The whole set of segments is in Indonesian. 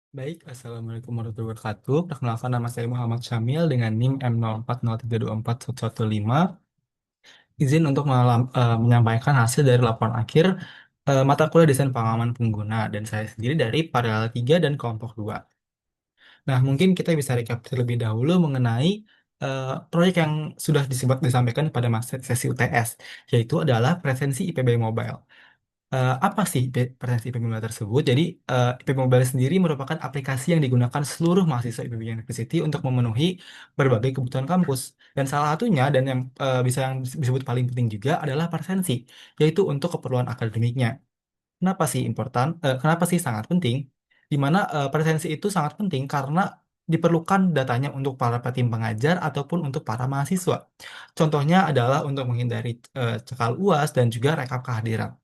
Baik, Assalamualaikum warahmatullahi wabarakatuh. Perkenalkan nama saya Muhammad Syamil dengan NIM M04032415. Izin untuk menyampaikan hasil dari laporan akhir mata kuliah desain pengalaman pengguna dan saya sendiri dari Paralel 3 dan kelompok 2. Nah, mungkin kita bisa recap terlebih dahulu mengenai proyek yang sudah disampaikan pada sesi UTS, yaitu adalah presensi IPB Mobile. Apa sih presensi IP Mobile tersebut? Jadi, IP Mobile sendiri merupakan aplikasi yang digunakan seluruh mahasiswa IPB University untuk memenuhi berbagai kebutuhan kampus. Dan salah satunya, dan yang yang disebut paling penting juga adalah presensi, yaitu untuk keperluan akademiknya. Kenapa sih kenapa sih sangat penting? Di mana presensi itu sangat penting karena diperlukan datanya untuk para tim pengajar ataupun untuk para mahasiswa. Contohnya adalah untuk menghindari cekal UAS dan juga rekap kehadiran.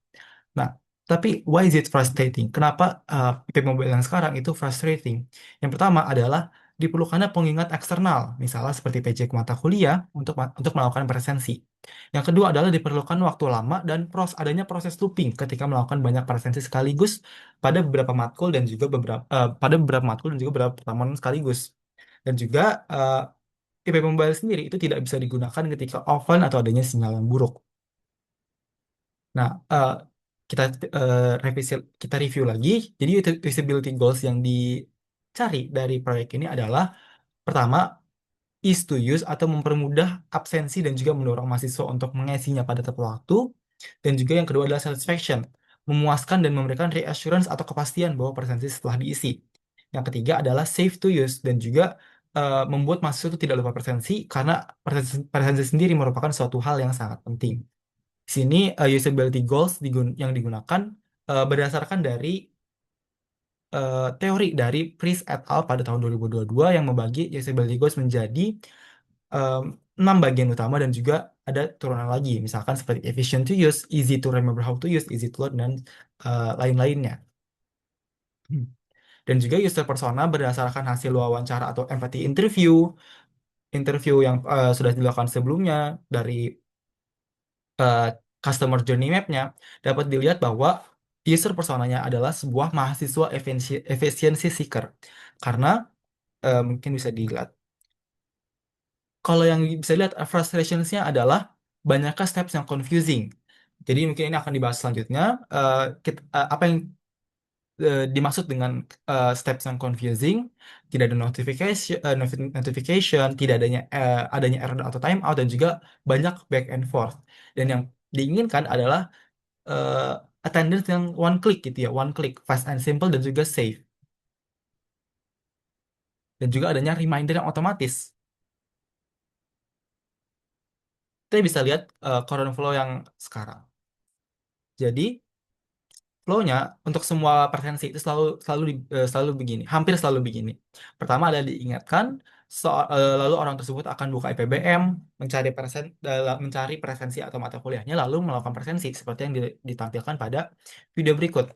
Nah, tapi why is it frustrating? Kenapa IP Mobile yang sekarang itu frustrating? Yang pertama adalah diperlukannya pengingat eksternal, misalnya seperti PJ mata kuliah untuk melakukan presensi. Yang kedua adalah diperlukan waktu lama dan adanya proses looping ketika melakukan banyak presensi sekaligus pada beberapa matkul dan juga beberapa pertemuan sekaligus. Dan juga IP Mobile sendiri itu tidak bisa digunakan ketika offline atau adanya sinyal yang buruk. Nah, kita kita review lagi. Jadi usability goals yang dicari dari proyek ini adalah pertama, ease to use atau mempermudah absensi dan juga mendorong mahasiswa untuk mengisinya pada tepat waktu. Dan juga yang kedua adalah satisfaction, memuaskan dan memberikan reassurance atau kepastian bahwa presensi setelah diisi. Yang ketiga adalah safe to use dan juga membuat mahasiswa itu tidak lupa presensi karena presensi sendiri merupakan suatu hal yang sangat penting. Di sini usability goals yang digunakan berdasarkan dari teori dari Priest et al. Pada tahun 2022 yang membagi usability goals menjadi em, 6 bagian utama dan juga ada turunan lagi, misalkan seperti efficient to use, easy to remember how to use, easy to learn, dan lain-lainnya. Hmm. Dan juga user persona berdasarkan hasil wawancara atau empathy interview, interview yang sudah dilakukan sebelumnya dari eh, customer journey map-nya dapat dilihat bahwa user personanya adalah sebuah mahasiswa efisiensi seeker. Karena mungkin bisa dilihat. Kalau yang bisa dilihat frustrationsnya adalah banyaknya steps yang confusing. Jadi mungkin ini akan dibahas selanjutnya. Apa yang dimaksud dengan steps yang confusing, tidak ada notification, tidak adanya error atau timeout, dan juga banyak back and forth. Dan yang diinginkan adalah eh, attendance yang one click gitu ya, one click, fast and simple dan juga safe. Dan juga adanya reminder yang otomatis. Kita bisa lihat current flow yang sekarang. Jadi flow-nya untuk semua presensi itu selalu begini, hampir selalu begini. Pertama ada diingatkan, lalu orang tersebut akan buka IPBM, mencari presensi atau mata kuliahnya, lalu melakukan presensi seperti yang ditampilkan pada video berikut.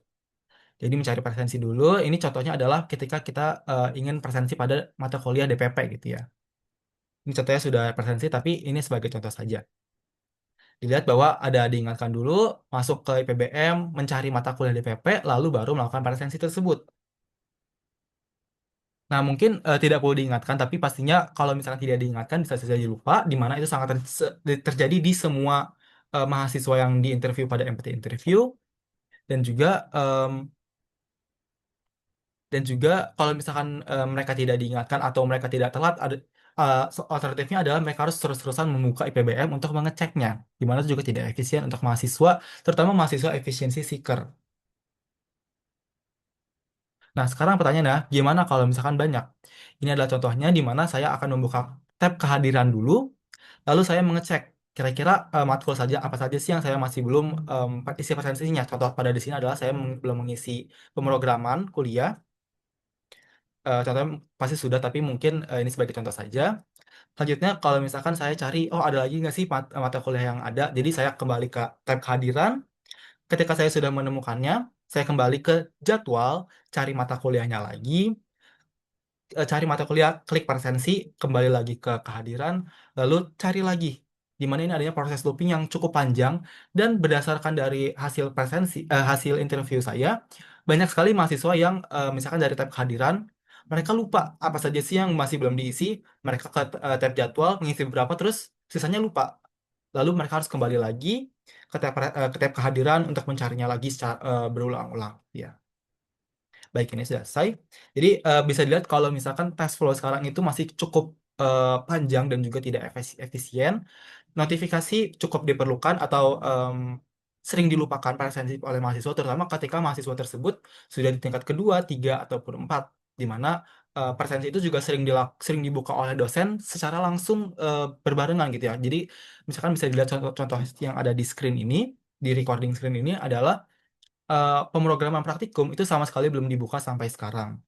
Jadi mencari presensi dulu, ini contohnya adalah ketika kita ingin presensi pada mata kuliah DPP gitu ya. Ini contohnya sudah presensi, tapi ini sebagai contoh saja. Dilihat bahwa ada diingatkan dulu, masuk ke IPBM, mencari mata kuliah DPP, lalu baru melakukan presensi tersebut. Nah, mungkin tidak perlu diingatkan, tapi pastinya kalau misalkan tidak diingatkan bisa saja lupa, di mana itu sangat terjadi di semua mahasiswa yang diinterview pada MPT interview, dan juga kalau misalkan mereka tidak diingatkan atau mereka tidak telat, alternatifnya adalah mereka harus terus-terusan membuka IPBM untuk mengeceknya, di mana itu juga tidak efisien untuk mahasiswa, terutama mahasiswa efisiensi seeker. Nah, sekarang pertanyaannya, gimana kalau misalkan banyak? Ini adalah contohnya di mana saya akan membuka tab kehadiran dulu, lalu saya mengecek kira-kira matkul saja apa saja sih yang saya masih belum isi presensinya. Contoh pada di sini adalah saya belum mengisi pemrograman kuliah. Contohnya pasti sudah, tapi mungkin ini sebagai contoh saja. Selanjutnya, kalau misalkan saya cari, oh ada lagi nggak sih mata kuliah yang ada? Jadi saya kembali ke tab kehadiran. Ketika saya sudah menemukannya, saya kembali ke jadwal, cari mata kuliahnya lagi, cari mata kuliah, klik presensi, kembali lagi ke kehadiran, lalu cari lagi. di mana ini adanya proses looping yang cukup panjang dan berdasarkan dari hasil interview saya, banyak sekali mahasiswa yang misalkan dari tab kehadiran, mereka lupa apa saja sih yang masih belum diisi, mereka ke tab jadwal mengisi beberapa terus sisanya lupa. Lalu mereka harus kembali lagi ke tab kehadiran untuk mencarinya lagi secara berulang-ulang. Ya, baik ini sudah selesai. Jadi bisa dilihat kalau misalkan tes flow sekarang itu masih cukup panjang dan juga tidak efisien. Notifikasi cukup diperlukan atau sering dilupakan para sensitif oleh mahasiswa, terutama ketika mahasiswa tersebut sudah di tingkat kedua, tiga, ataupun empat, di mana presensi itu juga sering dibuka oleh dosen secara langsung berbarengan gitu ya. Jadi misalkan bisa dilihat contoh-contoh yang ada di screen ini, di recording screen ini adalah pemrograman praktikum itu sama sekali belum dibuka sampai sekarang.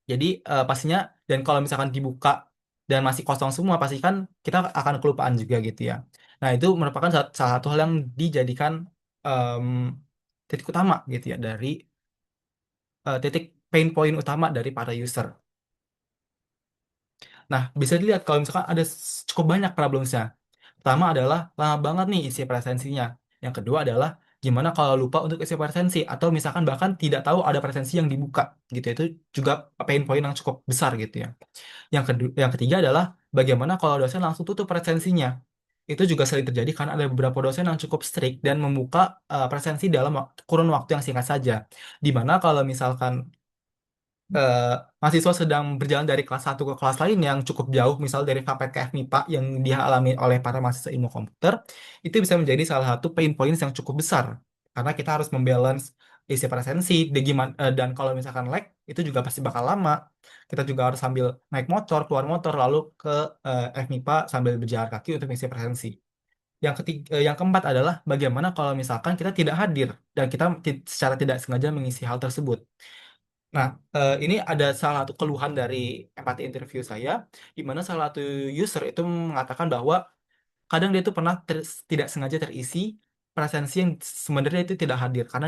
Jadi pastinya dan kalau misalkan dibuka dan masih kosong semua pasti kan kita akan kelupaan juga gitu ya. Nah, itu merupakan salah satu hal yang dijadikan em, titik utama gitu ya dari titik pain point utama dari para user. Nah, bisa dilihat kalau misalkan ada cukup banyak problemsnya. Pertama adalah lama banget nih isi presensinya. Yang kedua adalah gimana kalau lupa untuk isi presensi atau misalkan bahkan tidak tahu ada presensi yang dibuka gitu. Itu juga pain point yang cukup besar gitu ya. Yang ketiga adalah bagaimana kalau dosen langsung tutup presensinya. Itu juga sering terjadi karena ada beberapa dosen yang cukup strict dan membuka presensi dalam kurun waktu yang singkat saja. Di mana kalau misalkan eh, mahasiswa sedang berjalan dari kelas satu ke kelas lain yang cukup jauh, misal dari FAPET ke FMIPA yang dialami oleh para mahasiswa ilmu komputer, itu bisa menjadi salah satu pain points yang cukup besar. Karena kita harus membalance isi presensi, dan kalau misalkan lag, itu juga pasti bakal lama. Kita juga harus sambil naik motor, keluar motor, lalu ke FMIPA sambil berjalan kaki untuk mengisi presensi. Yang keempat adalah bagaimana kalau misalkan kita tidak hadir dan kita secara tidak sengaja mengisi hal tersebut. Nah, ini ada salah satu keluhan dari empati interview saya, di mana salah satu user itu mengatakan bahwa kadang dia itu pernah tidak sengaja terisi presensi yang sebenarnya itu tidak hadir karena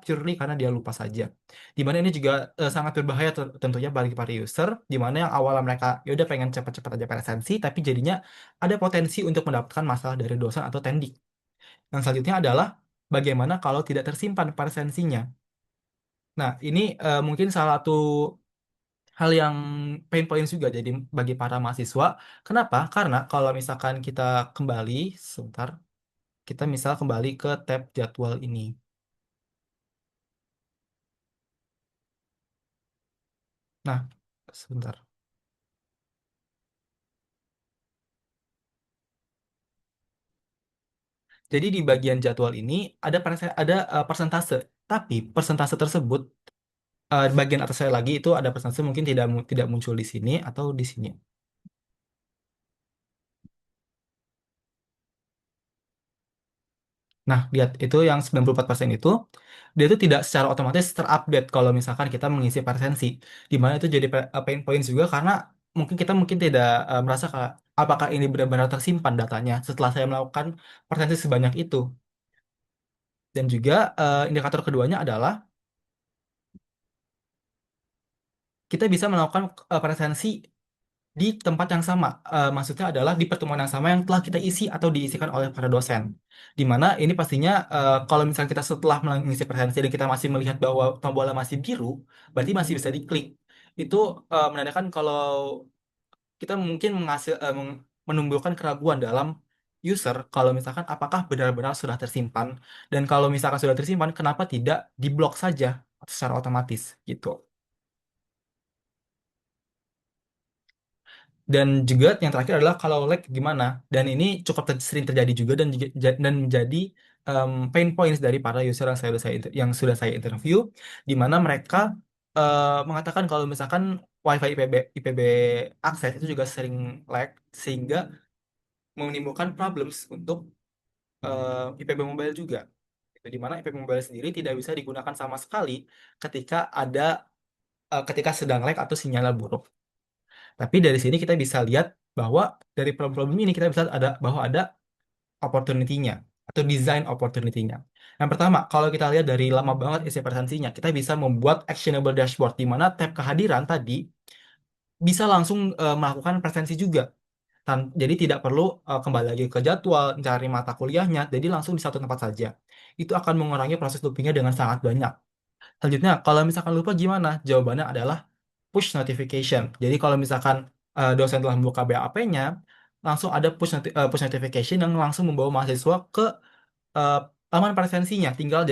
purely karena dia lupa saja. Di mana ini juga sangat berbahaya tentunya bagi para user, di mana yang awalnya mereka ya udah pengen cepat-cepat aja presensi, tapi jadinya ada potensi untuk mendapatkan masalah dari dosen atau tendik. Yang selanjutnya adalah bagaimana kalau tidak tersimpan presensinya. Nah, ini mungkin salah satu hal yang pain points juga jadi bagi para mahasiswa. Kenapa? Karena kalau misalkan kita kembali sebentar, kita misal kembali ke tab jadwal ini. Nah, sebentar. Jadi di bagian jadwal ini ada persentase, tapi persentase tersebut di bagian atas saya lagi itu ada persentase mungkin tidak muncul di sini atau di sini. Nah, lihat itu yang 94% itu dia itu tidak secara otomatis terupdate kalau misalkan kita mengisi presensi. Di mana itu jadi pain points juga karena mungkin tidak merasa apakah ini benar-benar tersimpan datanya setelah saya melakukan presensi sebanyak itu. Dan juga indikator keduanya adalah kita bisa melakukan presensi di tempat yang sama. Maksudnya adalah di pertemuan yang sama yang telah kita isi atau diisikan oleh para dosen. Di mana ini pastinya kalau misalnya kita setelah mengisi presensi dan kita masih melihat bahwa tombolnya masih biru, berarti masih bisa diklik. Itu menandakan kalau kita mungkin menumbuhkan keraguan dalam user kalau misalkan apakah benar-benar sudah tersimpan dan kalau misalkan sudah tersimpan kenapa tidak diblok saja secara otomatis gitu. Dan juga yang terakhir adalah kalau lag gimana. Dan ini cukup sering terjadi juga dan menjadi pain points dari para user yang sudah saya interview, di mana mereka mengatakan kalau misalkan WiFi IPB akses itu juga sering lag sehingga menimbulkan problems untuk IPB mobile juga. Itu di mana IPB mobile sendiri tidak bisa digunakan sama sekali ketika ketika sedang lag atau sinyalnya buruk. Tapi dari sini kita bisa lihat bahwa dari problem-problem ini kita bisa lihat bahwa ada opportunity-nya atau design opportunity-nya. Yang pertama, kalau kita lihat dari lama banget isi presensinya, kita bisa membuat actionable dashboard di mana tab kehadiran tadi bisa langsung melakukan presensi juga. Jadi tidak perlu kembali lagi ke jadwal, mencari mata kuliahnya, jadi langsung di satu tempat saja. Itu akan mengurangi proses loopingnya dengan sangat banyak. Selanjutnya, kalau misalkan lupa gimana? Jawabannya adalah push notification. Jadi kalau misalkan dosen telah membuka BAP-nya, langsung ada push notification yang langsung membawa mahasiswa ke eh, laman presensinya. Tinggal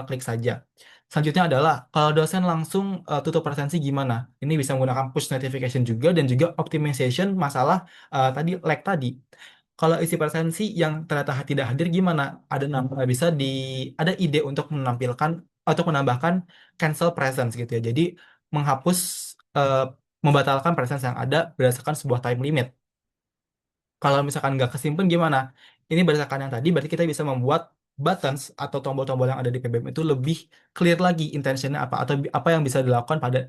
klik saja. Selanjutnya adalah kalau dosen langsung tutup presensi gimana? Ini bisa menggunakan push notification juga dan juga optimization masalah tadi lag tadi. Kalau isi presensi yang ternyata tidak hadir gimana? Bisa ada ide untuk menampilkan atau menambahkan cancel presence gitu ya. Jadi menghapus eh, membatalkan presence yang ada berdasarkan sebuah time limit. Kalau misalkan nggak kesimpan gimana? Ini berdasarkan yang tadi, berarti kita bisa membuat buttons atau tombol-tombol yang ada di PBM itu lebih clear lagi intentionnya apa atau apa yang bisa dilakukan pada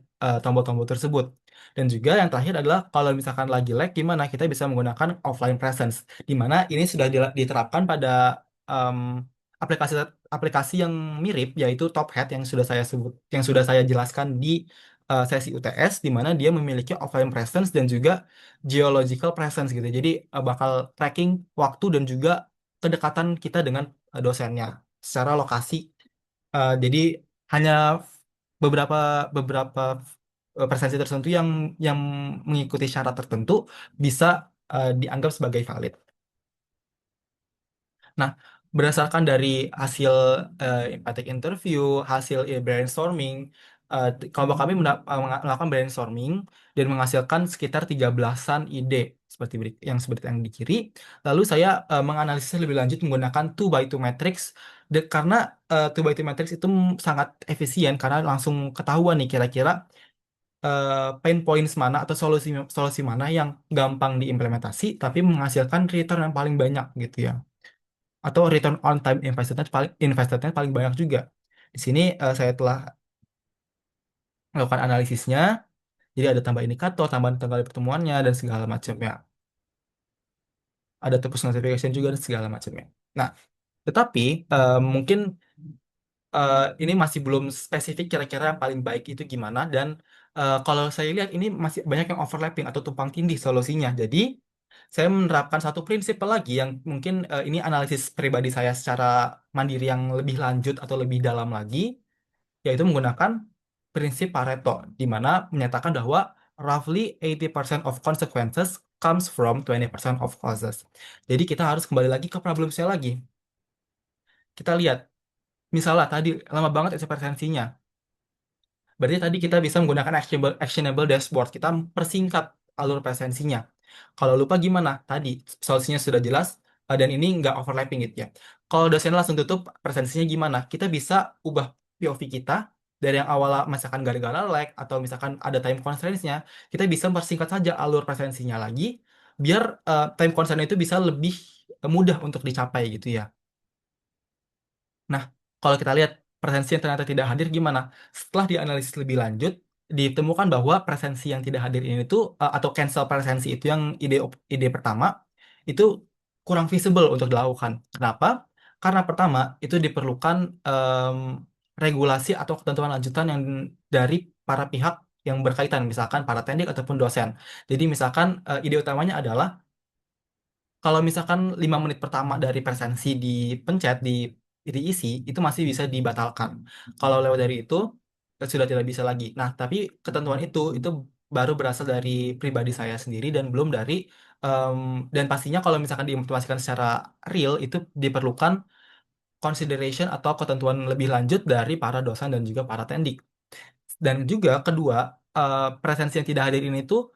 tombol-tombol tersebut. Dan juga yang terakhir adalah kalau misalkan lagi lag gimana kita bisa menggunakan offline presence, di mana ini sudah diterapkan pada em, aplikasi aplikasi yang mirip yaitu Top Hat yang sudah saya sebut, yang sudah saya jelaskan di sesi UTS, di mana dia memiliki offline presence dan juga geological presence gitu. Jadi bakal tracking waktu dan juga kedekatan kita dengan dosennya secara lokasi. Jadi hanya beberapa beberapa presensi tertentu yang mengikuti syarat tertentu bisa dianggap sebagai valid. Nah, berdasarkan dari hasil empathic interview, hasil brainstorming, kelompok kami melakukan brainstorming dan menghasilkan sekitar 13-an ide yang seperti yang di kiri. Lalu saya menganalisis lebih lanjut menggunakan 2 by 2 matrix karena 2 by 2 matrix itu sangat efisien karena langsung ketahuan nih kira-kira pain points mana atau solusi solusi mana yang gampang diimplementasi tapi menghasilkan return yang paling banyak gitu ya, atau return on time investednya paling banyak juga. Di sini saya telah melakukan analisisnya, jadi ada tambah indikator, tambahan tanggal pertemuannya dan segala macamnya. Ada push notification juga dan segala macamnya. Nah, tetapi mungkin ini masih belum spesifik kira-kira yang paling baik itu gimana dan kalau saya lihat ini masih banyak yang overlapping atau tumpang tindih solusinya. Jadi saya menerapkan satu prinsip lagi yang mungkin ini analisis pribadi saya secara mandiri yang lebih lanjut atau lebih dalam lagi, yaitu menggunakan prinsip Pareto, di mana menyatakan bahwa roughly 80% of consequences comes from 20% of causes. Jadi kita harus kembali lagi ke problem saya lagi. Kita lihat, misalnya tadi lama banget eksistensinya. Berarti tadi kita bisa menggunakan actionable dashboard. Kita persingkat alur presensinya. Kalau lupa gimana? Tadi solusinya sudah jelas dan ini nggak overlapping gitu ya. Kalau dosen langsung tutup presensinya gimana? Kita bisa ubah POV kita dari yang awal misalkan gara-gara lag atau misalkan ada time constraints-nya, kita bisa mempersingkat saja alur presensinya lagi biar time constraint itu bisa lebih mudah untuk dicapai gitu ya. Nah, kalau kita lihat presensi yang ternyata tidak hadir gimana? Setelah dianalisis lebih lanjut, ditemukan bahwa presensi yang tidak hadir ini tuh atau cancel presensi itu yang ide pertama itu kurang visible untuk dilakukan. Kenapa? Karena pertama itu diperlukan em, regulasi atau ketentuan lanjutan yang dari para pihak yang berkaitan, misalkan para tendik ataupun dosen. Jadi misalkan ide utamanya adalah kalau misalkan 5 menit pertama dari presensi dipencet, diisi, itu masih bisa dibatalkan. Kalau lewat dari itu, sudah tidak bisa lagi. Nah, tapi ketentuan itu baru berasal dari pribadi saya sendiri dan belum dari, em, dan pastinya kalau misalkan diimplementasikan secara real, itu diperlukan consideration atau ketentuan lebih lanjut dari para dosen dan juga para tendik. Dan juga kedua, presensi yang tidak hadir ini tuh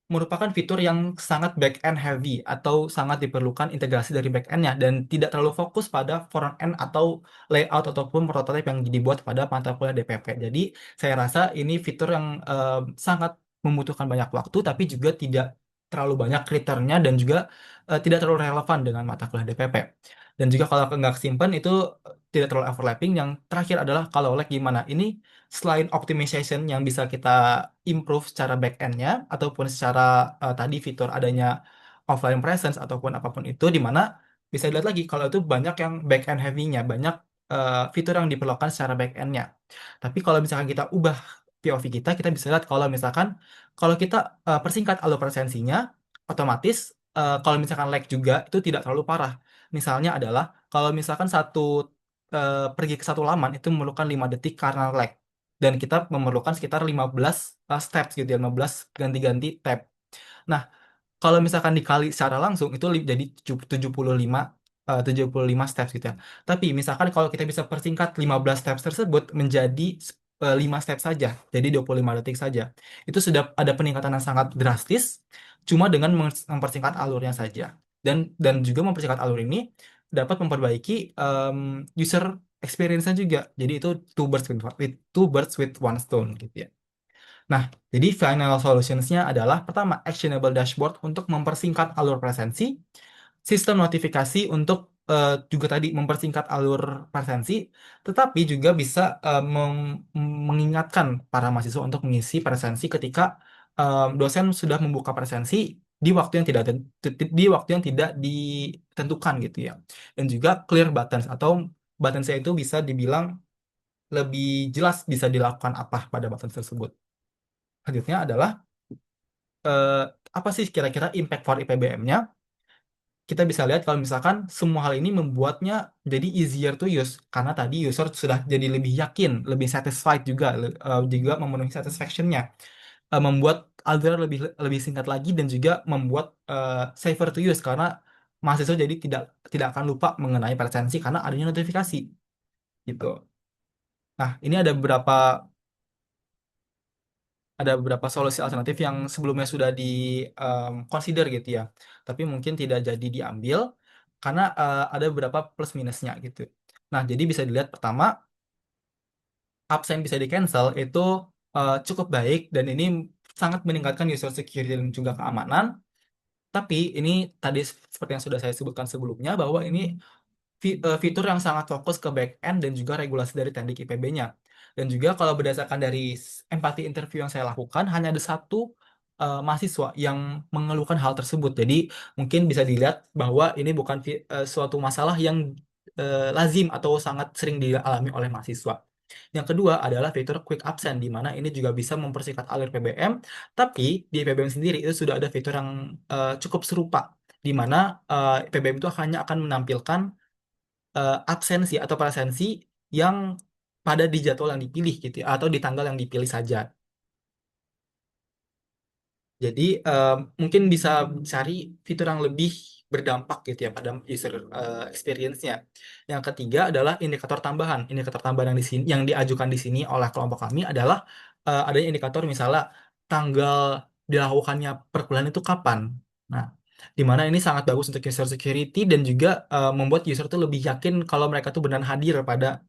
merupakan fitur yang sangat back end heavy atau sangat diperlukan integrasi dari back endnya dan tidak terlalu fokus pada front end atau layout ataupun prototipe yang dibuat pada mata kuliah DPP. Jadi saya rasa ini fitur yang sangat membutuhkan banyak waktu tapi juga tidak terlalu banyak returnnya dan juga tidak terlalu relevan dengan mata kuliah DPP. Dan juga kalau nggak simpan itu tidak terlalu overlapping. Yang terakhir adalah kalau lag gimana? Ini selain optimization yang bisa kita improve secara back end-nya ataupun secara tadi fitur adanya offline presence ataupun apapun itu di mana bisa dilihat lagi kalau itu banyak yang back end heavy-nya, banyak fitur yang diperlukan secara back end-nya. Tapi kalau misalkan kita ubah POV kita bisa lihat kalau misalkan kalau kita persingkat alur presensinya, otomatis kalau misalkan lag juga itu tidak terlalu parah. Misalnya adalah kalau misalkan pergi ke satu laman itu memerlukan 5 detik karena lag. Dan kita memerlukan sekitar 15 steps gitu ya, 15 ganti-ganti tab. Nah, kalau misalkan dikali secara langsung itu jadi 75 steps gitu ya. Tapi misalkan kalau kita bisa persingkat 15 steps tersebut menjadi 5 steps saja, jadi 25 detik saja. Itu sudah ada peningkatan yang sangat drastis cuma dengan mempersingkat alurnya saja. Dan juga mempersingkat alur ini dapat memperbaiki user experience-nya juga. Jadi itu two birds with one stone gitu ya. Nah, jadi final solutions-nya adalah pertama, actionable dashboard untuk mempersingkat alur presensi, sistem notifikasi untuk juga tadi mempersingkat alur presensi, tetapi juga bisa mengingatkan para mahasiswa untuk mengisi presensi ketika dosen sudah membuka presensi di waktu yang di waktu yang tidak ditentukan gitu ya. Dan juga clear buttons atau buttons itu bisa dibilang lebih jelas bisa dilakukan apa pada buttons tersebut. Selanjutnya adalah eh, apa sih kira-kira impact for IPBM-nya? Kita bisa lihat kalau misalkan semua hal ini membuatnya jadi easier to use karena tadi user sudah jadi lebih yakin, lebih satisfied juga, juga memenuhi satisfaction-nya. Membuat algoritma lebih lebih singkat lagi dan juga membuat safer to use karena mahasiswa jadi tidak tidak akan lupa mengenai presensi karena adanya notifikasi gitu. Nah, ini ada beberapa solusi alternatif yang sebelumnya sudah di consider gitu ya, tapi mungkin tidak jadi diambil karena ada beberapa plus minusnya gitu. Nah, jadi bisa dilihat pertama, absen bisa di cancel itu cukup baik dan ini sangat meningkatkan user security dan juga keamanan. Tapi ini tadi seperti yang sudah saya sebutkan sebelumnya bahwa ini fitur yang sangat fokus ke back end dan juga regulasi dari teknik IPB-nya. Dan juga kalau berdasarkan dari empati interview yang saya lakukan, hanya ada satu mahasiswa yang mengeluhkan hal tersebut. Jadi mungkin bisa dilihat bahwa ini bukan suatu masalah yang lazim atau sangat sering dialami oleh mahasiswa. Yang kedua adalah fitur quick absent, di mana ini juga bisa mempersingkat alur PBM, tapi di PBM sendiri itu sudah ada fitur yang cukup serupa, di mana PBM itu hanya akan menampilkan absensi atau presensi yang pada di jadwal yang dipilih gitu ya, atau di tanggal yang dipilih saja. Jadi mungkin bisa cari fitur yang lebih berdampak gitu ya pada user experience-nya. Yang ketiga adalah indikator tambahan. Indikator tambahan yang di sini yang diajukan di sini oleh kelompok kami adalah adanya indikator misalnya tanggal dilakukannya perkuliahan itu kapan. Nah, di mana ini sangat bagus untuk user security dan juga membuat user itu lebih yakin kalau mereka tuh benar hadir pada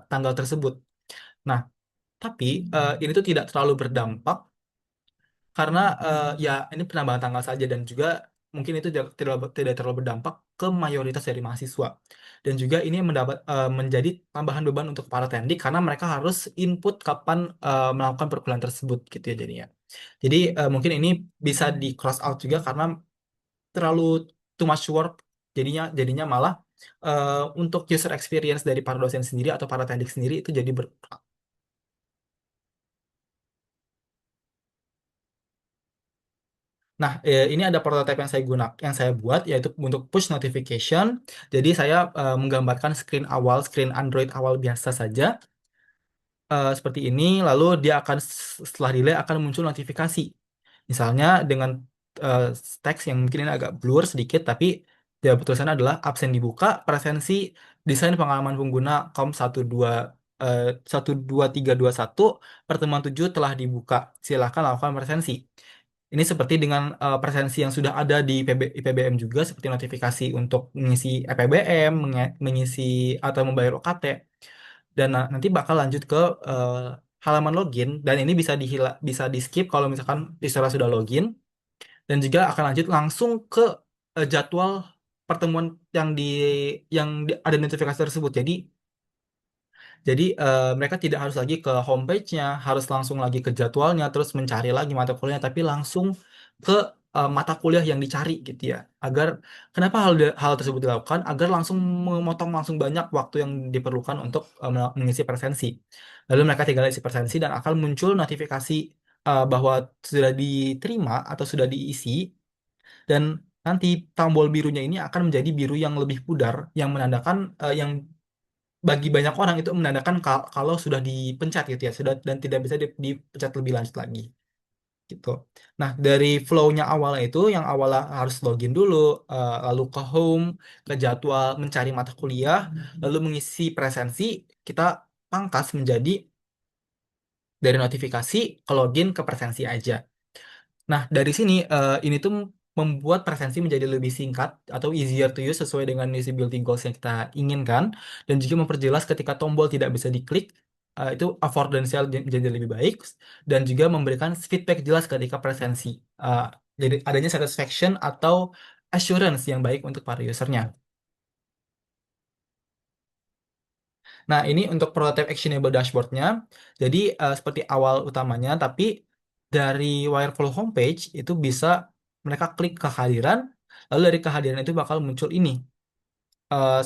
tanggal tersebut. Nah, tapi ini tuh tidak terlalu berdampak karena ya ini penambahan tanggal saja dan juga mungkin itu tidak terlalu berdampak ke mayoritas dari mahasiswa dan juga ini menjadi tambahan beban untuk para tendik karena mereka harus input kapan melakukan perkuliahan tersebut gitu ya jadinya. Jadi mungkin ini bisa di cross out juga karena terlalu too much work, jadinya malah untuk user experience dari para dosen sendiri atau para tendik sendiri itu jadi berkurang. Nah, ini ada prototipe yang saya buat yaitu untuk push notification. Jadi saya menggambarkan screen Android awal biasa saja seperti ini, lalu dia akan setelah delay akan muncul notifikasi. Misalnya dengan eh, teks yang mungkin ini agak blur sedikit, tapi ya tulisannya adalah absen dibuka, presensi desain pengalaman pengguna COM 12321 pertemuan 7 telah dibuka. Silakan lakukan presensi. Ini seperti dengan presensi yang sudah ada di IPBM juga, seperti notifikasi untuk mengisi EPBM, mengisi atau membayar UKT. Dan nanti bakal lanjut ke eh, halaman login, dan ini bisa di skip kalau misalkan istilah sudah login, dan juga akan lanjut langsung ke jadwal pertemuan ada notifikasi tersebut. Jadi mereka tidak harus lagi ke homepage-nya, harus langsung lagi ke jadwalnya, terus mencari lagi mata kuliahnya, tapi langsung ke mata kuliah yang dicari gitu ya. Kenapa hal tersebut dilakukan? Agar langsung memotong langsung banyak waktu yang diperlukan untuk mengisi presensi. Lalu mereka tinggal isi presensi dan akan muncul notifikasi bahwa sudah diterima atau sudah diisi, dan nanti tombol birunya ini akan menjadi biru yang lebih pudar, yang menandakan yang bagi banyak orang itu menandakan kalau sudah dipencet gitu ya, sudah dan tidak bisa dipencet lebih lanjut lagi gitu. Nah, dari flow-nya awalnya itu yang awalnya harus login dulu, lalu ke home, ke jadwal mencari mata kuliah, lalu mengisi presensi, kita pangkas menjadi dari notifikasi ke login ke presensi aja. Nah, dari sini ini tuh membuat presensi menjadi lebih singkat atau easier to use sesuai dengan usability goals yang kita inginkan dan juga memperjelas ketika tombol tidak bisa diklik itu affordansial menjadi lebih baik dan juga memberikan feedback jelas ketika presensi. Eh, jadi adanya satisfaction atau assurance yang baik untuk para usernya. Nah, ini untuk prototype actionable dashboardnya. Jadi seperti awal utamanya, tapi dari Wireflow homepage itu bisa mereka klik kehadiran, lalu dari kehadiran itu bakal muncul ini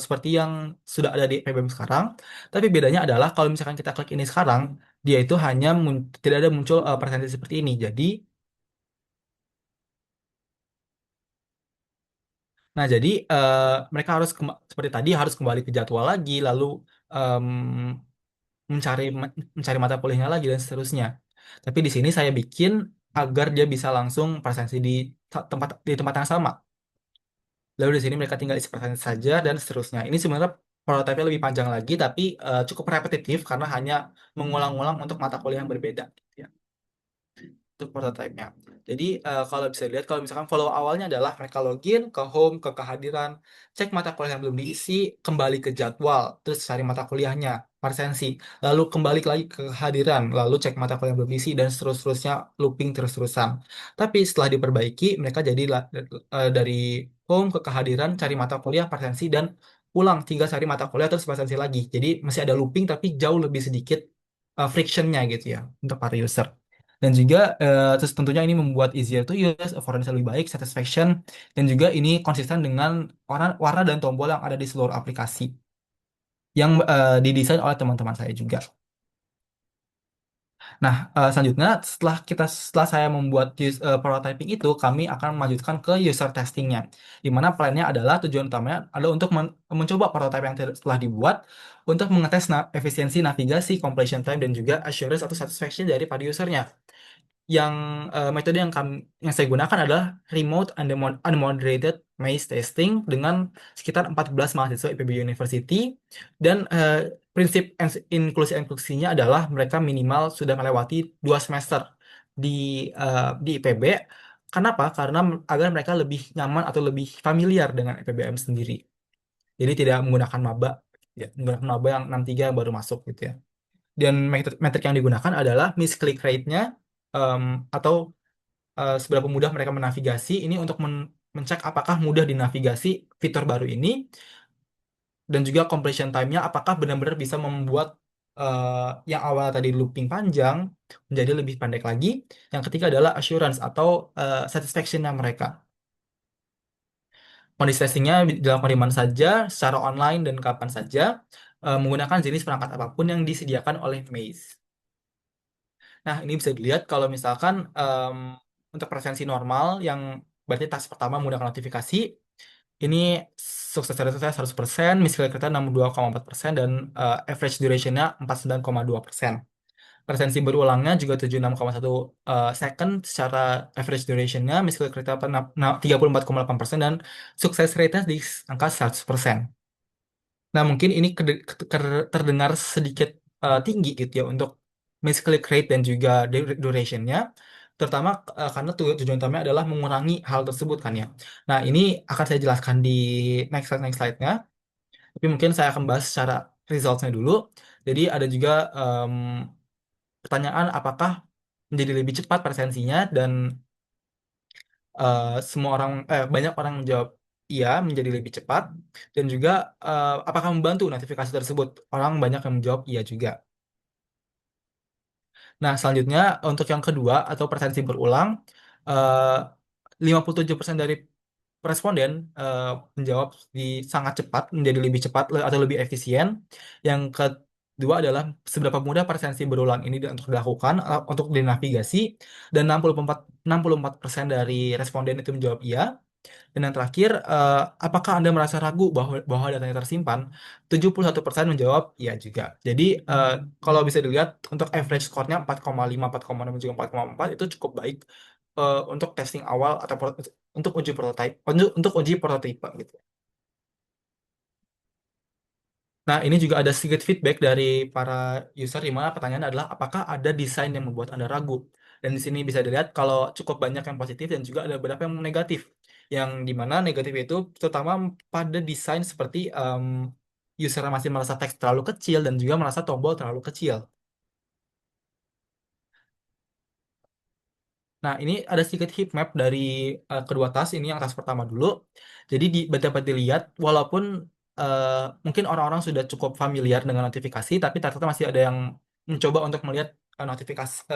seperti yang sudah ada di PBM sekarang. Tapi bedanya adalah kalau misalkan kita klik ini sekarang, dia itu hanya tidak ada muncul presentasi seperti ini. Jadi mereka harus seperti tadi harus kembali ke jadwal lagi, lalu em, mencari mata kuliahnya lagi dan seterusnya. Tapi di sini saya bikin agar dia bisa langsung presentasi di tempat yang sama. Lalu di sini mereka tinggal isi presentasi saja dan seterusnya. Ini sebenarnya prototipe lebih panjang lagi, tapi cukup repetitif karena hanya mengulang-ulang untuk mata kuliah yang berbeda, gitu ya, untuk prototipenya. Jadi kalau bisa dilihat kalau misalkan follow awalnya adalah mereka login ke home, ke kehadiran, cek mata kuliah yang belum diisi, kembali ke jadwal, terus cari mata kuliahnya, presensi, lalu kembali lagi ke kehadiran, lalu cek mata kuliah yang belum diisi dan seterusnya looping terus-terusan. Tapi setelah diperbaiki mereka jadi dari home ke kehadiran, cari mata kuliah, presensi dan ulang tiga cari mata kuliah terus presensi lagi. Jadi masih ada looping tapi jauh lebih sedikit frictionnya gitu ya untuk para user. Dan juga terus tentunya ini membuat easier to use, affordancy lebih baik, satisfaction, dan juga ini konsisten dengan warna, warna dan tombol yang ada di seluruh aplikasi yang didesain oleh teman-teman saya juga. Nah, selanjutnya setelah saya membuat prototyping itu, kami akan melanjutkan ke user testingnya, di mana plannya adalah tujuan utamanya adalah untuk mencoba prototype yang telah dibuat untuk mengetes efisiensi navigasi, completion time, dan juga assurance atau satisfaction dari pada usernya. Yang metode yang saya gunakan adalah remote unmoderated maze testing dengan sekitar 14 mahasiswa IPB University dan prinsip inklusinya adalah mereka minimal sudah melewati 2 semester di di IPB. Kenapa? Karena agar mereka lebih nyaman atau lebih familiar dengan IPBM sendiri. Jadi tidak menggunakan maba, ya, menggunakan maba yang 63 yang baru masuk gitu ya. Dan metrik yang digunakan adalah misclick rate-nya em, atau seberapa mudah mereka menavigasi ini untuk mencek apakah mudah dinavigasi fitur baru ini dan juga completion time-nya apakah benar-benar bisa membuat yang awal tadi looping panjang menjadi lebih pendek lagi. Yang ketiga adalah assurance atau satisfaction-nya mereka. Kondisi testingnya dilakukan di mana saja, secara online dan kapan saja, menggunakan jenis perangkat apapun yang disediakan oleh Maze. Nah, ini bisa dilihat kalau misalkan untuk presensi normal yang berarti tas pertama menggunakan notifikasi, ini sukses rate-nya 100%, misalnya kita 62,4% dan average duration-nya 49,2%. Presensi berulangnya juga 76,1 second secara average duration-nya, misalnya kita 34,8% dan sukses rate-nya di angka 100%. Nah, mungkin ini terdengar sedikit tinggi gitu ya untuk misclick rate dan juga duration-nya, terutama karena tujuan utamanya adalah mengurangi hal tersebut kan ya. Nah, ini akan saya jelaskan di next slide-nya, tapi mungkin saya akan bahas secara results-nya dulu. Jadi ada juga em, pertanyaan apakah menjadi lebih cepat presensinya dan banyak orang menjawab iya menjadi lebih cepat dan juga apakah membantu notifikasi tersebut orang banyak yang menjawab iya juga. Nah, selanjutnya untuk yang kedua atau presensi berulang, eh, 57% dari responden menjawab sangat cepat, menjadi lebih cepat atau lebih efisien. Yang kedua adalah seberapa mudah presensi berulang ini untuk dilakukan, untuk dinavigasi, dan 64% dari responden itu menjawab iya. Dan yang terakhir, apakah Anda merasa ragu bahwa datanya tersimpan? 71% menjawab iya juga. Jadi, kalau bisa dilihat untuk average score-nya 4,5, 4,6, dan juga 4,4 itu cukup baik untuk testing awal atau untuk uji prototype, untuk uji prototipe gitu. Nah, ini juga ada sedikit feedback dari para user di mana pertanyaan adalah apakah ada desain yang membuat Anda ragu? Dan di sini bisa dilihat kalau cukup banyak yang positif dan juga ada beberapa yang negatif. Yang di mana negatif itu terutama pada desain seperti user masih merasa teks terlalu kecil dan juga merasa tombol terlalu kecil. Nah, ini ada sedikit heat map dari kedua tas. Ini yang tas pertama dulu. Jadi dapat dilihat, walaupun eh, mungkin orang-orang sudah cukup familiar dengan notifikasi, tapi ternyata masih ada yang mencoba untuk melihat notifikasi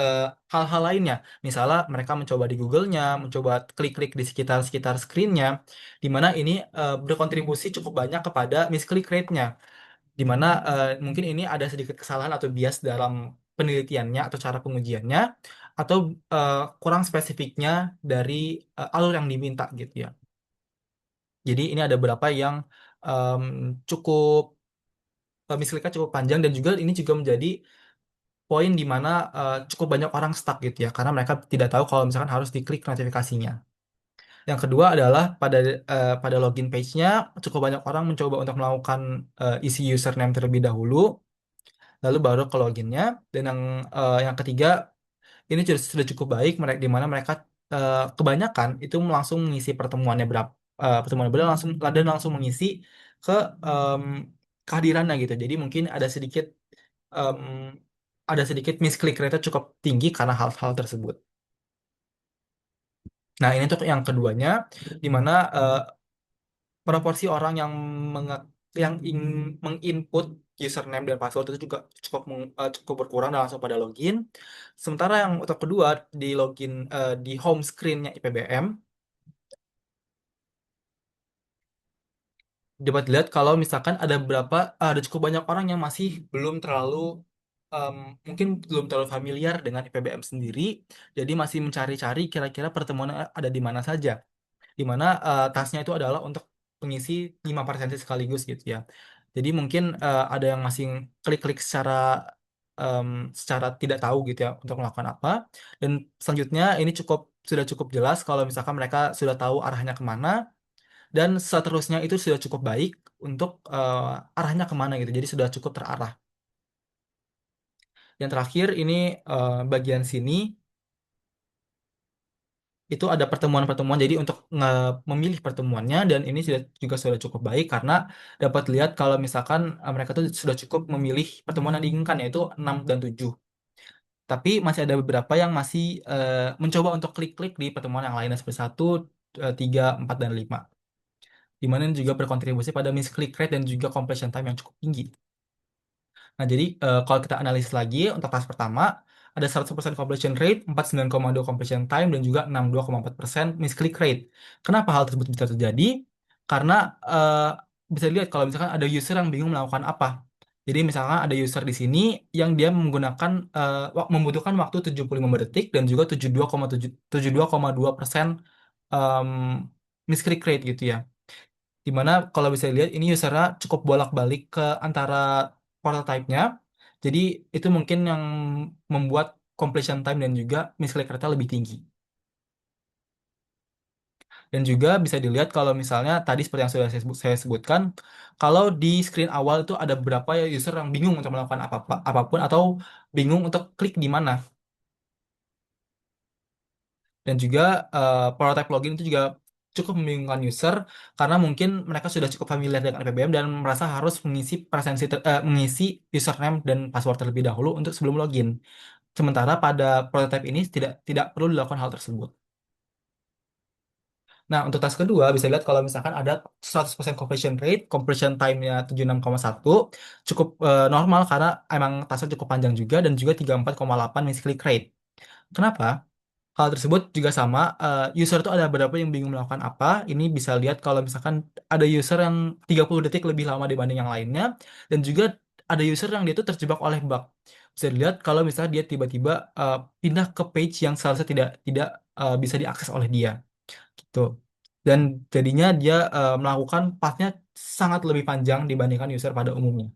hal-hal lainnya. Misalnya mereka mencoba di Google-nya, mencoba klik-klik di sekitar-sekitar screen-nya, di mana ini berkontribusi cukup banyak kepada misclick rate-nya di mana mungkin ini ada sedikit kesalahan atau bias dalam penelitiannya atau cara pengujiannya atau kurang spesifiknya dari alur yang diminta gitu ya. Jadi ini ada beberapa yang em, cukup misalnya cukup panjang dan juga ini juga menjadi poin di mana cukup banyak orang stuck gitu ya karena mereka tidak tahu kalau misalkan harus diklik notifikasinya. Yang kedua adalah pada login page-nya cukup banyak orang mencoba untuk melakukan isi username terlebih dahulu lalu baru ke loginnya dan yang ketiga ini sudah cukup baik mereka di mana mereka kebanyakan itu langsung mengisi pertemuannya berapa langsung dan langsung mengisi ke em, kehadirannya gitu jadi mungkin em, ada sedikit misklik rate cukup tinggi karena hal-hal tersebut. Nah ini untuk yang keduanya di mana proporsi orang yang menginput username dan password itu juga cukup berkurang dan langsung pada login. Sementara yang untuk kedua di login di home screen-nya IPBM dapat dilihat kalau misalkan ada cukup banyak orang yang masih belum terlalu em, mungkin belum terlalu familiar dengan IPBM sendiri, jadi masih mencari-cari kira-kira pertemuan ada di mana saja. Di mana tasnya itu adalah untuk pengisi 5 presensi sekaligus gitu ya. Jadi mungkin ada yang masih klik-klik em, secara tidak tahu gitu ya untuk melakukan apa. Dan selanjutnya ini sudah cukup jelas kalau misalkan mereka sudah tahu arahnya kemana dan seterusnya itu sudah cukup baik untuk arahnya kemana gitu. Jadi sudah cukup terarah. Yang terakhir ini bagian sini itu ada pertemuan-pertemuan jadi untuk memilih pertemuannya dan ini sudah cukup baik karena dapat lihat kalau misalkan mereka tuh sudah cukup memilih pertemuan yang diinginkan yaitu 6 dan 7. Tapi masih ada beberapa yang masih mencoba untuk klik-klik di pertemuan yang lainnya seperti 1, 3, 4 dan 5. Di mana ini juga berkontribusi pada misclick rate dan juga completion time yang cukup tinggi. Nah, jadi kalau kita analisis lagi untuk kelas pertama ada 100% completion rate, 49,2 completion time dan juga 62,4% misclick rate. Kenapa hal tersebut bisa terjadi? Karena bisa dilihat kalau misalkan ada user yang bingung melakukan apa. Jadi misalkan ada user di sini yang dia menggunakan membutuhkan waktu 75 detik dan juga 72,2% em, misclick rate gitu ya. Dimana kalau bisa lihat ini usernya cukup bolak-balik ke antara prototype-nya. Jadi itu mungkin yang membuat completion time dan juga misclick rate lebih tinggi. Dan juga bisa dilihat kalau misalnya tadi seperti yang sudah saya sebutkan, kalau di screen awal itu ada beberapa ya user yang bingung untuk melakukan apapun atau bingung untuk klik di mana. Dan juga prototype login itu juga cukup membingungkan user karena mungkin mereka sudah cukup familiar dengan PBM dan merasa harus mengisi username dan password terlebih dahulu untuk sebelum login. Sementara pada prototype ini tidak tidak perlu dilakukan hal tersebut. Nah, untuk tas kedua bisa lihat kalau misalkan ada 100% completion rate, completion time-nya 76,1 cukup normal karena emang tasnya cukup panjang juga dan juga 34,8 misclick rate. Kenapa? Hal tersebut juga sama, user itu ada beberapa yang bingung melakukan apa. Ini bisa lihat kalau misalkan ada user yang 30 detik lebih lama dibanding yang lainnya, dan juga ada user yang dia tuh terjebak oleh bug. Bisa dilihat kalau misalnya dia tiba-tiba pindah ke page yang seharusnya tidak tidak bisa diakses oleh dia. Gitu. dan jadinya dia melakukan pathnya sangat lebih panjang dibandingkan user pada umumnya.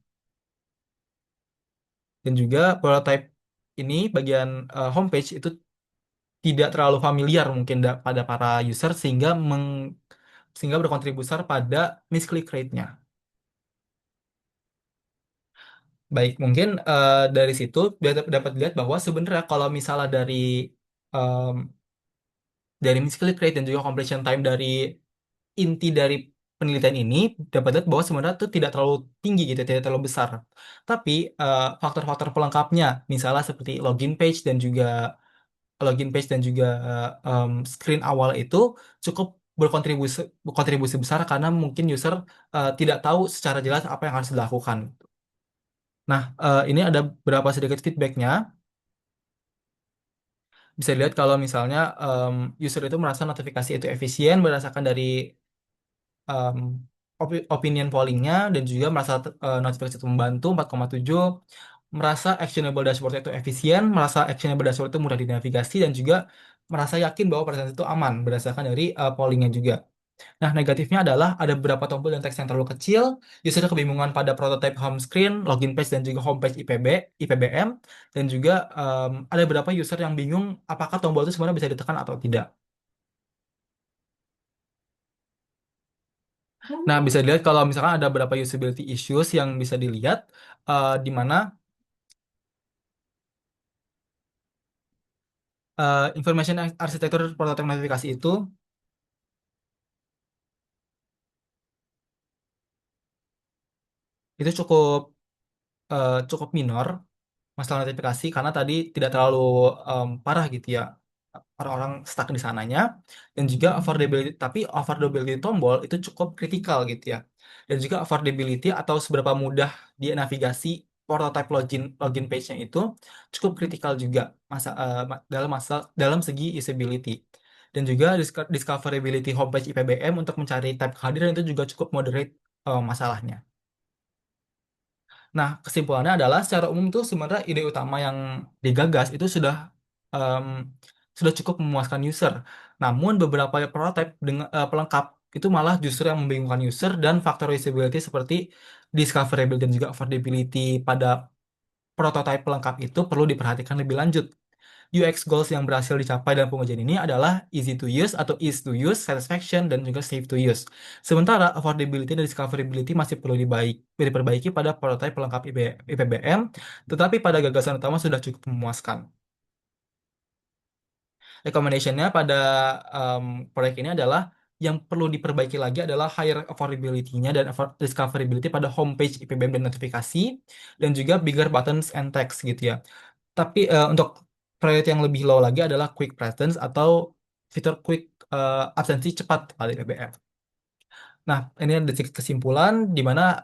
Dan juga prototype ini bagian homepage itu tidak terlalu familiar mungkin pada para user sehingga berkontribusi besar pada misclick rate-nya. Baik, mungkin dari situ dapat dilihat bahwa sebenarnya kalau misalnya em, dari misclick rate dan juga completion time dari inti dari penelitian ini dapat lihat bahwa sebenarnya itu tidak terlalu tinggi gitu, tidak terlalu besar. Tapi faktor-faktor pelengkapnya, misalnya seperti login page dan juga screen awal itu cukup berkontribusi besar karena mungkin user tidak tahu secara jelas apa yang harus dilakukan. Nah, ini ada beberapa sedikit feedbacknya. Bisa dilihat kalau misalnya user itu merasa notifikasi itu efisien berdasarkan dari um, opinion pollingnya dan juga merasa notifikasi itu membantu 4,7, merasa actionable dashboard itu efisien, merasa actionable dashboard itu mudah dinavigasi dan juga merasa yakin bahwa presentasi itu aman berdasarkan dari pollingnya juga. Nah, negatifnya adalah ada beberapa tombol dan teks yang terlalu kecil, user kebingungan pada prototype home screen, login page dan juga homepage IPBM, dan juga ada beberapa user yang bingung apakah tombol itu sebenarnya bisa ditekan atau tidak. Nah, bisa dilihat kalau misalkan ada beberapa usability issues yang bisa dilihat di mana information arsitektur prototipe notifikasi itu cukup minor masalah notifikasi karena tadi tidak terlalu parah gitu ya orang-orang stuck di sananya, dan juga affordability, tapi affordability tombol itu cukup kritikal gitu ya, dan juga affordability atau seberapa mudah dia navigasi prototype login page-nya itu cukup kritikal juga dalam segi usability, dan juga discoverability homepage IPBM untuk mencari tab kehadiran itu juga cukup moderate masalahnya. Nah, kesimpulannya adalah secara umum itu sebenarnya ide utama yang digagas itu em, sudah cukup memuaskan user. Namun beberapa prototipe dengan pelengkap itu malah justru yang membingungkan user, dan faktor usability seperti discoverability dan juga affordability pada prototipe pelengkap itu perlu diperhatikan lebih lanjut. UX goals yang berhasil dicapai dalam pengujian ini adalah easy to use atau ease to use, satisfaction, dan juga safe to use. Sementara affordability dan discoverability masih perlu diperbaiki pada prototipe pelengkap IPBM, tetapi pada gagasan utama sudah cukup memuaskan. Recommendationnya pada em, proyek ini adalah yang perlu diperbaiki lagi adalah higher affordability-nya dan discoverability pada homepage IPBM dan notifikasi, dan juga bigger buttons and text gitu ya. Tapi untuk priority yang lebih low lagi adalah quick presence atau fitur quick absensi cepat pada BBM. Nah, ini ada sedikit kesimpulan di mana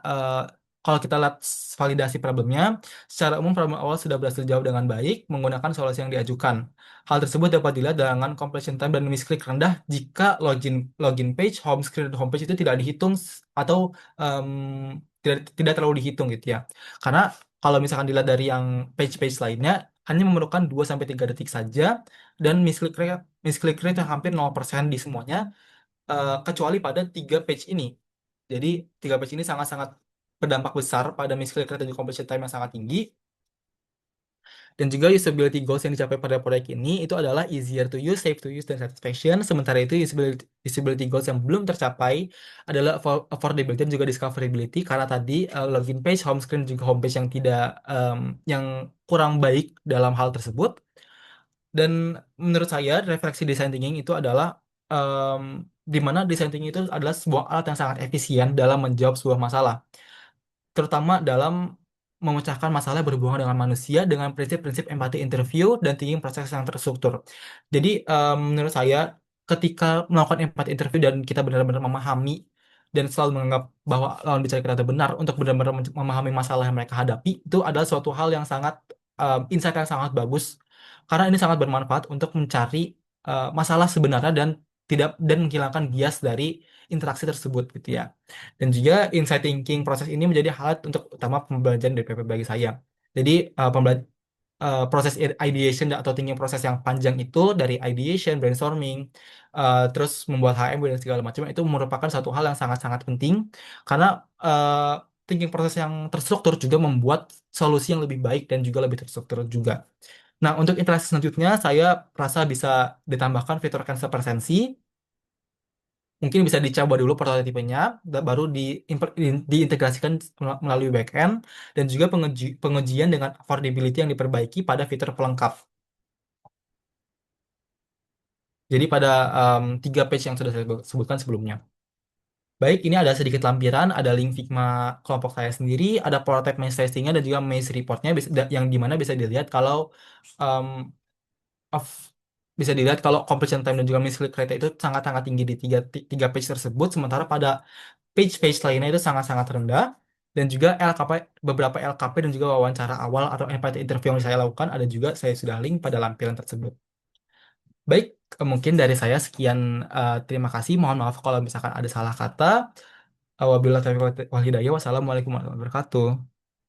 kalau kita lihat validasi problemnya, secara umum problem awal sudah berhasil dijawab dengan baik menggunakan solusi yang diajukan. Hal tersebut dapat dilihat dengan completion time dan misklik rendah jika login page, home screen, dan homepage itu tidak dihitung atau em, tidak terlalu dihitung gitu ya. Karena kalau misalkan dilihat dari yang page-page lainnya hanya memerlukan 2 sampai 3 detik saja, dan misklik rate yang hampir 0% di semuanya, kecuali pada 3 page ini. Jadi 3 page ini sangat-sangat berdampak besar pada misclick rate dan juga completion time yang sangat tinggi. Dan juga usability goals yang dicapai pada proyek ini itu adalah easier to use, safe to use, dan satisfaction. Sementara itu usability goals yang belum tercapai adalah affordability dan juga discoverability, karena tadi login page, home screen, juga home page yang tidak yang kurang baik dalam hal tersebut. Dan menurut saya refleksi design thinking itu adalah em, di mana design thinking itu adalah sebuah alat yang sangat efisien dalam menjawab sebuah masalah, terutama dalam memecahkan masalah yang berhubungan dengan manusia dengan prinsip-prinsip empati interview dan thinking proses yang terstruktur. Jadi menurut saya ketika melakukan empati interview dan kita benar-benar memahami dan selalu menganggap bahwa lawan bicara kita itu benar untuk benar-benar memahami masalah yang mereka hadapi, itu adalah suatu hal yang sangat insight yang sangat bagus, karena ini sangat bermanfaat untuk mencari masalah sebenarnya dan menghilangkan bias dari interaksi tersebut gitu ya. Dan juga insight thinking proses ini menjadi alat untuk utama pembelajaran DPP bagi saya. Jadi proses ideation atau thinking proses yang panjang itu dari ideation, brainstorming, terus membuat HMW dan segala macam itu merupakan satu hal yang sangat-sangat penting karena thinking proses yang terstruktur juga membuat solusi yang lebih baik dan juga lebih terstruktur juga. Nah, untuk interaksi selanjutnya saya rasa bisa ditambahkan fitur cancel presensi. Mungkin bisa dicoba dulu prototipenya, baru diintegrasikan melalui backend, dan juga pengujian dengan affordability yang diperbaiki pada fitur pelengkap. Jadi pada tiga page yang sudah saya sebutkan sebelumnya. Baik, ini ada sedikit lampiran, ada link Figma kelompok saya sendiri, ada prototype maze testingnya, dan juga maze reportnya yang dimana bisa dilihat kalau um, of bisa dilihat kalau completion time dan juga miss click rate itu sangat-sangat tinggi di tiga page tersebut, sementara pada page-page lainnya itu sangat-sangat rendah. Dan juga LKP, beberapa LKP dan juga wawancara awal atau empathy interview yang saya lakukan ada juga saya sudah link pada lampiran tersebut. Baik, mungkin dari saya sekian. Terima kasih. Mohon maaf kalau misalkan ada salah kata. Wabillahi taufiq wal hidayah. Wassalamualaikum warahmatullahi wabarakatuh.